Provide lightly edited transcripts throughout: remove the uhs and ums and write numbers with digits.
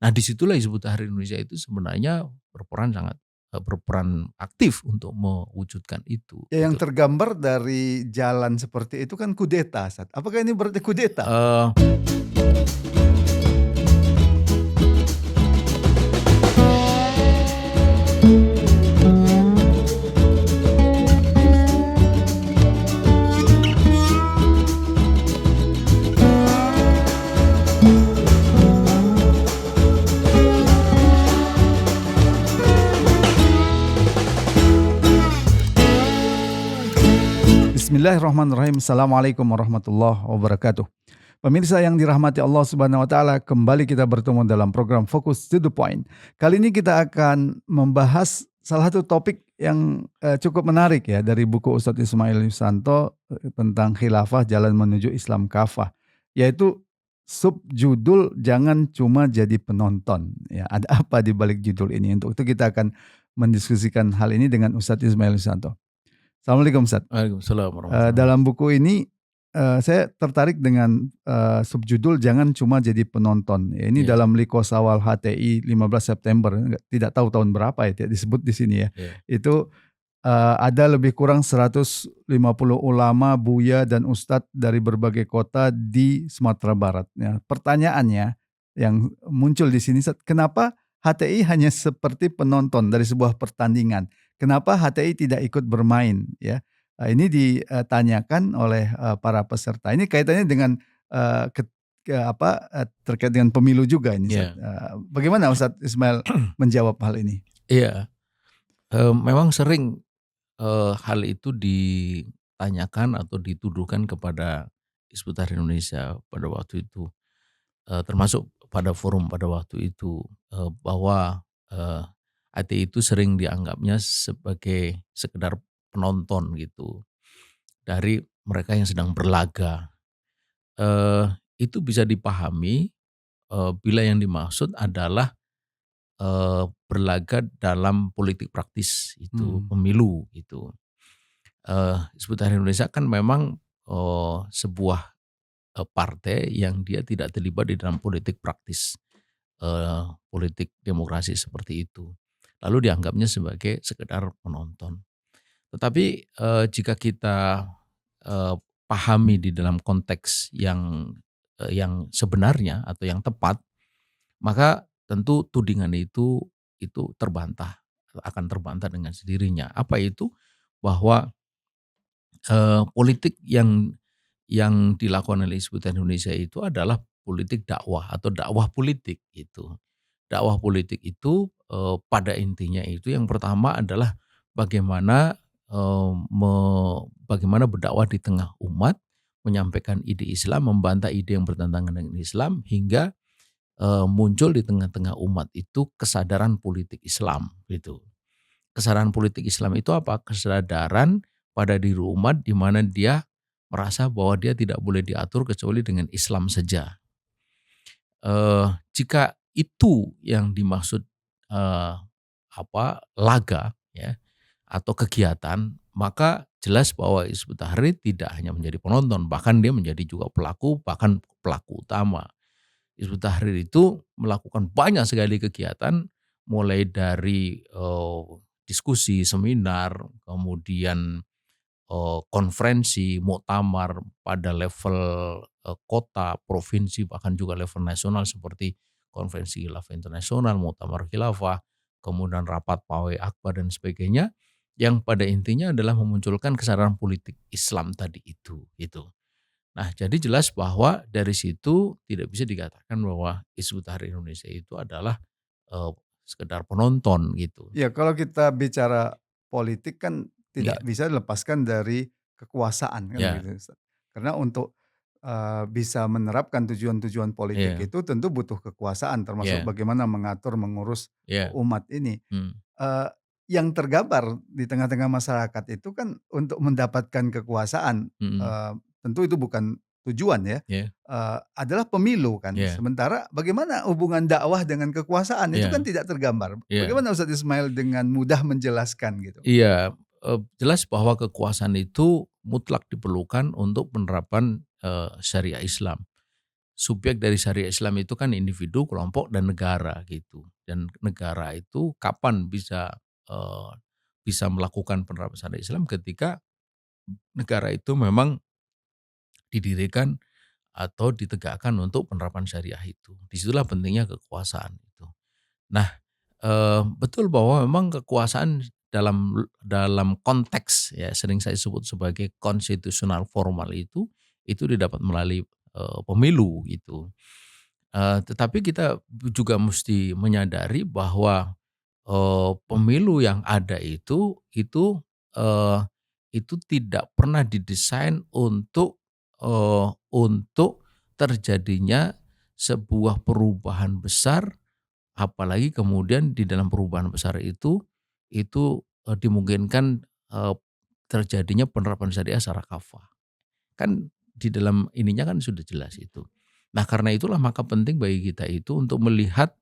Nah disitulah Hizbut Tahrir Indonesia itu sebenarnya berperan aktif untuk mewujudkan itu Ya, yang gitu. tergambar dari jalan seperti itu kan kudeta, Ustaz. Apakah ini berarti kudeta? Eee Bismillahirrahmanirrahim. Assalamualaikum warahmatullahi wabarakatuh. Pemirsa yang dirahmati Allah Subhanahu wa taala, kembali kita bertemu dalam program Fokus to the Point. Kali ini kita akan membahas salah satu topik yang cukup menarik ya dari buku Ustadz Ismail Yusanto tentang khilafah jalan menuju Islam kafah, yaitu subjudul jangan cuma jadi penonton. Ya, ada apa di balik judul ini? Untuk itu kita akan mendiskusikan hal ini dengan Ustadz Ismail Yusanto. Assalamualaikum Ustadz. Waalaikumsalam warahmatullahi Dalam buku ini saya tertarik dengan subjudul jangan cuma jadi penonton. Ya, ini Iya, dalam Liko Sawal HTI 15 September, tidak tahu tahun berapa ya, tidak disebut di sini ya. iya, Itu ada lebih kurang 150 ulama, buya dan ustadz dari berbagai kota di Sumatera Barat. Ya, pertanyaannya yang muncul di sini, kenapa HTI hanya seperti penonton dari sebuah pertandingan? Kenapa HTI tidak ikut bermain? Ya, ini ditanyakan oleh para peserta. Ini kaitannya dengan eh, ke, terkait dengan pemilu juga ini, Ustaz. iya. Bagaimana Ustadz Ismail menjawab hal ini? Iya, memang sering, hal itu ditanyakan atau dituduhkan kepada Hizbut Tahrir Indonesia pada waktu itu, termasuk pada forum pada waktu itu, bahwa, HTI itu sering dianggapnya sebagai sekedar penonton gitu, dari mereka yang sedang berlaga. Eee, itu bisa dipahami, bila yang dimaksud adalah berlaga dalam politik praktis itu, Hmm. pemilu gitu. Hizbut Tahrir Indonesia kan memang, sebuah, partai yang dia tidak terlibat di dalam politik praktis, politik demokrasi seperti itu. Lalu dianggapnya sebagai sekedar penonton. Tetapi, jika kita, eee, pahami di dalam konteks yang sebenarnya atau yang tepat, maka tentu tudingan itu terbantah, akan terbantah dengan sendirinya. Apa itu? Bahwa, politik yang dilakukan oleh Hizbut Tahrir Indonesia itu adalah politik dakwah atau dakwah politik gitu. Dakwah politik itu, pada intinya itu yang pertama adalah bagaimana, bagaimana berdakwah di tengah umat, menyampaikan ide Islam, membantah ide yang bertentangan dengan Islam hingga muncul di tengah-tengah umat itu kesadaran politik Islam gitu. Kesadaran politik Islam itu apa? Kesadaran pada diri umat di mana dia merasa bahwa dia tidak boleh diatur kecuali dengan Islam saja. Jika itu yang dimaksud, eee, laga ya atau kegiatan, maka jelas bahwa Hizbut Tahrir tidak hanya menjadi penonton, bahkan dia menjadi juga pelaku, bahkan pelaku utama. Hizbut Tahrir itu melakukan banyak sekali kegiatan, mulai dari, diskusi, seminar, kemudian, konferensi, muktamar pada level, kota, provinsi, bahkan juga level nasional seperti konferensi khilafah internasional, muktamar khilafah, kemudian rapat pawai akbar dan sebagainya, yang pada intinya adalah memunculkan kesadaran politik Islam tadi itu, gitu. Nah, jadi jelas bahwa dari situ tidak bisa dikatakan bahwa Hizbut Tahrir Indonesia itu adalah, eee, sekedar penonton gitu. Ya, kalau kita bicara politik kan tidak Iya, bisa dilepaskan dari kekuasaan kan iya, begitu, Ustaz. Karena untuk, bisa menerapkan tujuan-tujuan politik iya, itu tentu butuh kekuasaan termasuk iya, bagaimana mengatur, mengurus iya, umat ini. mmm, Eee, yang tergambar di tengah-tengah masyarakat itu kan untuk mendapatkan kekuasaan, mhm, tentu itu bukan tujuan ya, iya, adalah pemilu kan. iya, Sementara bagaimana hubungan dakwah dengan kekuasaan itu kan iya, tidak tergambar. iya, Bagaimana Ustadz Ismail dengan mudah menjelaskan gitu? iya, jelas bahwa kekuasaan itu mutlak diperlukan untuk penerapan, syariah Islam. subjek dari syariat Islam itu kan individu, kelompok, dan negara gitu. Dan negara itu kapan eee, bisa melakukan penerapan syariat Islam ketika negara itu memang didirikan atau ditegakkan untuk penerapan syariah itu. Disitulah pentingnya kekuasaan itu. Nah, betul bahwa memang kekuasaan dalam konteks ya sering saya sebut sebagai konstitusional formal itu didapat melalui, pemilu gitu. Tetapi kita juga mesti menyadari bahwa, pemilu yang ada eee, itu tidak pernah didesain untuk terjadinya sebuah perubahan besar. Apalagi kemudian di dalam perubahan besar itu dimungkinkan, terjadinya penerapan syariah secara kafah. Kan di dalam ininya kan sudah jelas itu. Nah, karena itulah maka penting bagi kita itu untuk melihat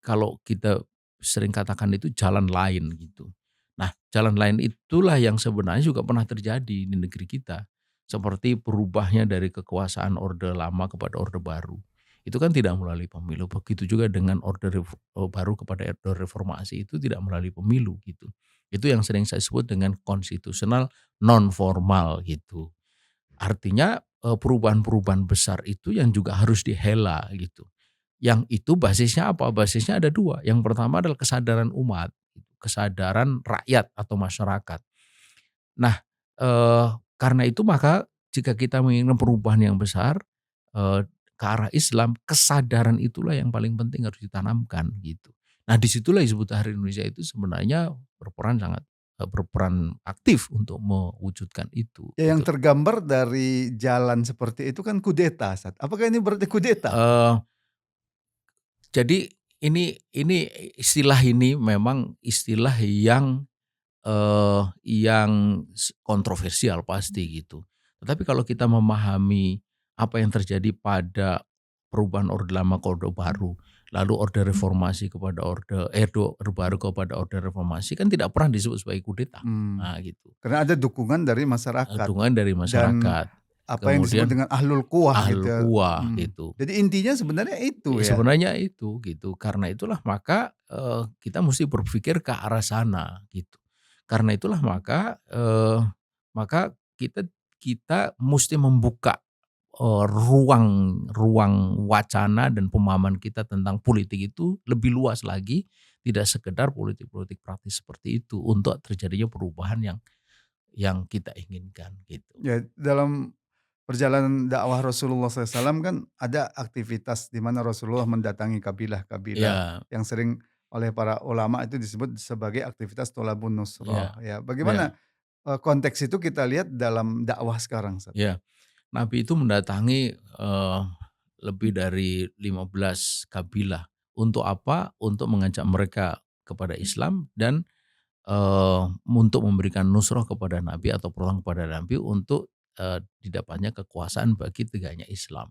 kalau kita sering katakan itu jalan lain gitu. Nah, jalan lain itulah yang sebenarnya juga pernah terjadi di negeri kita. Seperti berubahnya dari kekuasaan Orde Lama kepada Orde Baru. Itu kan tidak melalui pemilu. Begitu juga dengan Baru kepada Orde Reformasi itu tidak melalui pemilu gitu. Itu yang sering saya sebut dengan konstitusional non formal gitu. Artinya, perubahan-perubahan besar itu yang juga harus dihela gitu. Yang itu basisnya apa? Basisnya ada 2. Yang pertama adalah kesadaran umat, kesadaran rakyat atau masyarakat. Nah, karena itu maka jika kita menginginkan perubahan yang besar, ke arah Islam, kesadaran itulah yang paling penting harus ditanamkan gitu. Nah, disitulah Hizbut Tahrir Indonesia itu sebenarnya berperan aktif untuk mewujudkan itu Ya yang gitu. tergambar dari jalan seperti itu kan kudeta, Ustaz. Apakah ini berarti kudeta? Eee, jadi ini istilah ini memang istilah yang kontroversial pasti gitu. Tetapi kalau kita memahami apa yang terjadi pada perubahan Orde Lama ke Orde Baru, lalu Orde Reformasi kepada Orde Baru kepada Orde Reformasi kan tidak pernah disebut sebagai kudeta. Mmm, Nah gitu, karena ada dukungan dari masyarakat dukungan dari dan masyarakat, apa yang disebut kemudian dengan ahlul quwah gitu ahlul ya, quwah gitu. Jadi intinya sebenarnya itu ya? Sebenarnya itu gitu, karena itulah maka, kita mesti berpikir ke arah sana gitu. Karena itulah maka kita kita musti membuka, ruang ruang wacana dan pemahaman kita tentang politik itu lebih luas lagi, tidak sekedar politik-politik praktis seperti itu untuk terjadinya perubahan yang kita inginkan gitu. Ya dalam perjalanan dakwah Rasulullah SAW kan ada aktivitas di mana Rasulullah mendatangi kabilah-kabilah Ya, yang sering oleh para ulama itu disebut sebagai aktivitas tolabun nusroh ya, ya. ya, Bagaimana, konteks itu kita lihat dalam dakwah sekarang, Ustaz? ya. Nabi itu mendatangi, lebih dari 15 kabilah. Untuk apa? Untuk mengajak mereka kepada Islam dan, untuk memberikan nusroh kepada Nabi atau pertolongan kepada Nabi untuk, didapatnya kekuasaan bagi tegaknya Islam.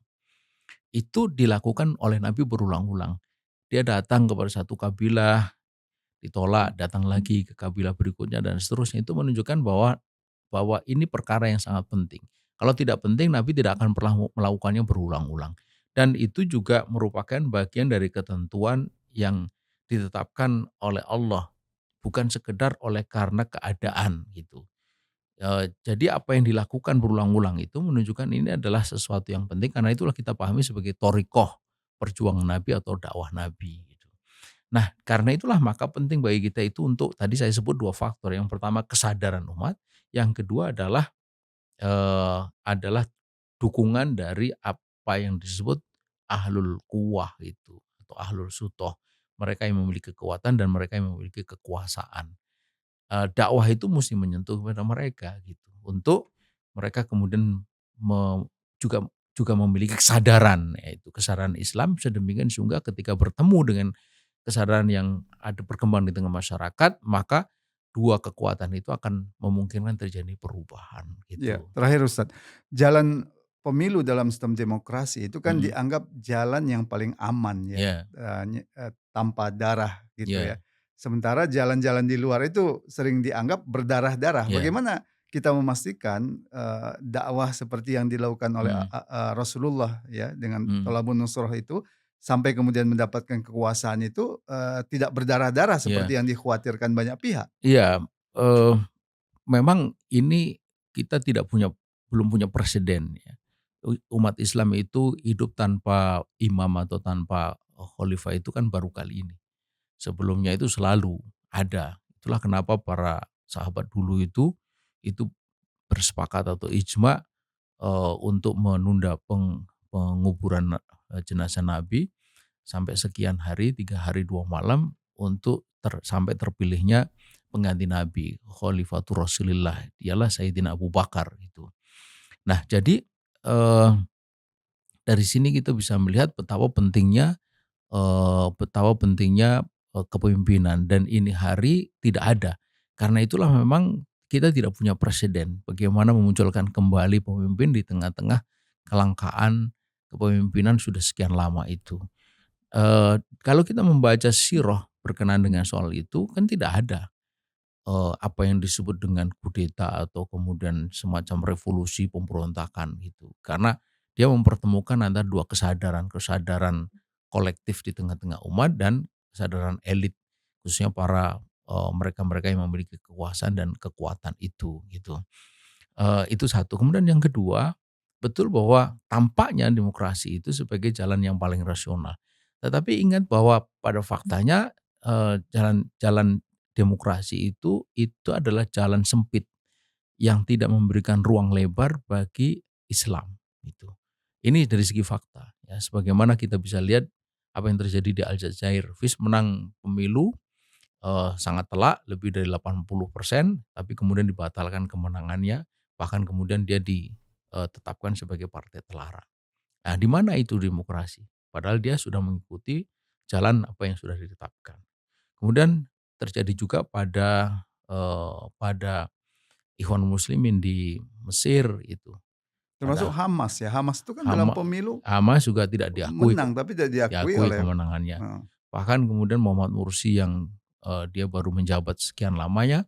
Itu dilakukan oleh Nabi berulang-ulang. Dia datang kepada satu kabilah, ditolak, datang lagi ke kabilah berikutnya dan seterusnya. Itu menunjukkan bahwa bahwa ini perkara yang sangat penting. Kalau tidak penting Nabi tidak akan pernah melakukannya berulang-ulang. Dan itu juga merupakan bagian dari ketentuan yang ditetapkan oleh Allah, bukan sekedar oleh karena keadaan gitu. Jadi apa yang dilakukan berulang-ulang itu menunjukkan ini adalah sesuatu yang penting karena itulah kita pahami sebagai thoriqoh, perjuangan Nabi atau dakwah Nabi gitu. Nah, karena itulah maka penting bagi kita itu untuk tadi saya sebut 2 faktor. Yang pertama kesadaran umat, yang kedua adalah dukungan dari apa yang disebut ahlul quwah itu atau ahlul sutoh. Mereka yang memiliki kekuatan dan mereka yang memiliki kekuasaan. Dakwah itu mesti menyentuh kepada mereka gitu, untuk mereka kemudian me juga juga memiliki kesadaran, yaitu kesadaran Islam sedemikian sehingga ketika bertemu dengan kesadaran yang ada berkembang di tengah masyarakat, maka 2 kekuatan itu akan memungkinkan terjadi perubahan Ya, gitu. terakhir Ustadz, jalan pemilu dalam sistem demokrasi itu kan Mhm, dianggap jalan yang paling aman ya, iya, tanpa darah gitu ya. iya, Sementara jalan-jalan di luar itu sering dianggap berdarah-darah. iya. Bagaimana kita memastikan dakwah seperti yang dilakukan oleh Mhm, Rasulullah ya dengan mhm, Thalabun Nusrah itu sampai kemudian mendapatkan kekuasaan itu tidak berdarah-darah iya. seperti yang dikhawatirkan banyak pihak. Iya, eee, memang ini kita belum punya presiden ya. Umat Islam itu hidup tanpa imam atau tanpa khalifah itu kan baru kali ini. Sebelumnya itu selalu ada. Itulah kenapa para sahabat dulu itu bersepakat atau ijma, untuk menunda penguburan, jenazah Nabi sampai sekian hari, 3 hari 2 malam untuk sampai terpilihnya pengganti Nabi, Khalifatur Rasulillah, dialah Sayyidina Abu Bakar itu. Nah jadi, dari sini kita bisa melihat betapa pentingnya, kepemimpinan dan ini hari tidak ada. Karena itulah memang kita tidak punya presiden, bagaimana memunculkan kembali pemimpin di tengah-tengah kelangkaan kepemimpinan sudah sekian lama itu. Kalau kita membaca sirah berkenaan dengan soal itu kan tidak ada, apa yang disebut dengan kudeta atau kemudian semacam revolusi pemberontakan gitu. Karena dia mempertemukan antara 2 kesadaran, kesadaran kolektif di tengah-tengah umat dan kesadaran elit, khususnya para, mereka-mereka yang memiliki kekuasaan dan kekuatan itu gitu. Itu satu. Kemudian yang kedua, betul bahwa tampaknya demokrasi itu sebagai jalan yang paling rasional. Tetapi ingat bahwa pada faktanya, jalan jalan demokrasi itu adalah jalan sempit yang tidak memberikan ruang lebar bagi Islam, gitu. Ini dari segi fakta ya, sebagaimana kita bisa lihat apa yang terjadi di Aljazair. FIS menang pemilu, sangat telak lebih dari 80%, tapi kemudian dibatalkan kemenangannya, bahkan kemudian dia ditetapkan sebagai partai terlarang. Nah, di mana itu demokrasi? Padahal dia sudah mengikuti jalan apa yang sudah ditetapkan. Kemudian terjadi juga pada Ikhwan Muslimin di Mesir itu. Termasuk Pada Hamas ya, Hamas itu kan dalam Hama pemilu Hamas juga tidak diakui menang tapi tidak diakui diakui oleh kemenangannya. heeh. Bahkan kemudian Muhammad Mursi yang, dia baru menjabat sekian lamanya,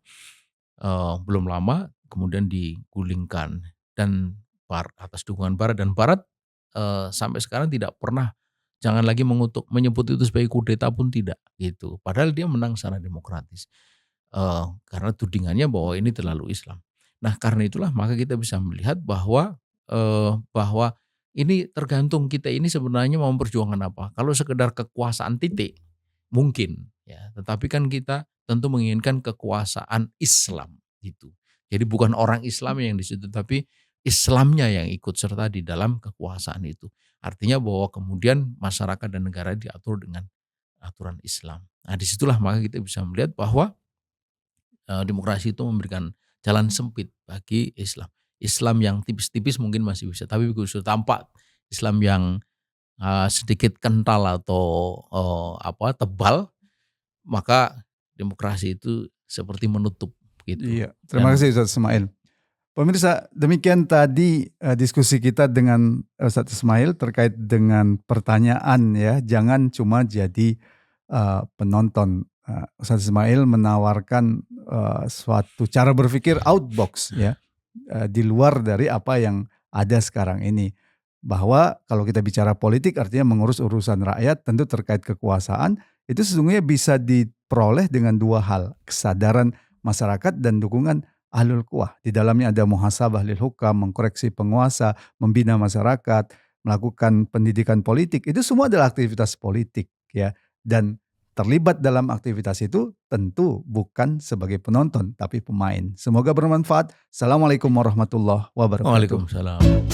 belum lama kemudian digulingkan dan atas dukungan barat dan barat, sampai sekarang tidak pernah, jangan lagi menyebut itu sebagai kudeta pun tidak, gitu. Padahal dia menang secara demokratis, karena tudingannya bahwa ini terlalu Islam. Nah, karena itulah maka kita bisa melihat bahwa ini tergantung kita ini sebenarnya mau memperjuangkan apa. Kalau sekedar kekuasaan titik, mungkin ya, tetapi kan kita tentu menginginkan kekuasaan Islam gitu. Jadi bukan orang Islam yang di situ, tapi Islamnya yang ikut serta di dalam kekuasaan itu. Artinya bahwa kemudian masyarakat dan negara diatur dengan aturan Islam. Nah, disitulah maka kita bisa melihat bahwa, demokrasi itu memberikan jalan sempit bagi Islam. Islam yang tipis-tipis mungkin masih bisa, tapi begitu tampak Islam yang, sedikit kental atau, tebal, maka demokrasi itu seperti menutup gitu. Iya, terima Dan kasih Ustaz Ismail. Pemirsa, demikian tadi diskusi kita dengan Ustadz Ismail terkait dengan pertanyaan ya, jangan cuma jadi penonton. Ustadz Ismail menawarkan suatu cara berpikir outbox ya, di luar dari apa yang ada sekarang ini. Bahwa kalau kita bicara politik artinya mengurus urusan rakyat tentu terkait kekuasaan, itu sesungguhnya bisa diperoleh dengan dua hal, kesadaran masyarakat dan dukungan ahlul quwah. Di dalamnya ada muhasabah lil hukam, mengkoreksi penguasa, membina masyarakat, melakukan pendidikan politik. Itu semua adalah aktivitas politik ya. Dan terlibat dalam aktivitas itu tentu bukan sebagai penonton tapi pemain. Semoga bermanfaat. Assalamualaikum warahmatullahi wabarakatuh. Waalaikumsalam.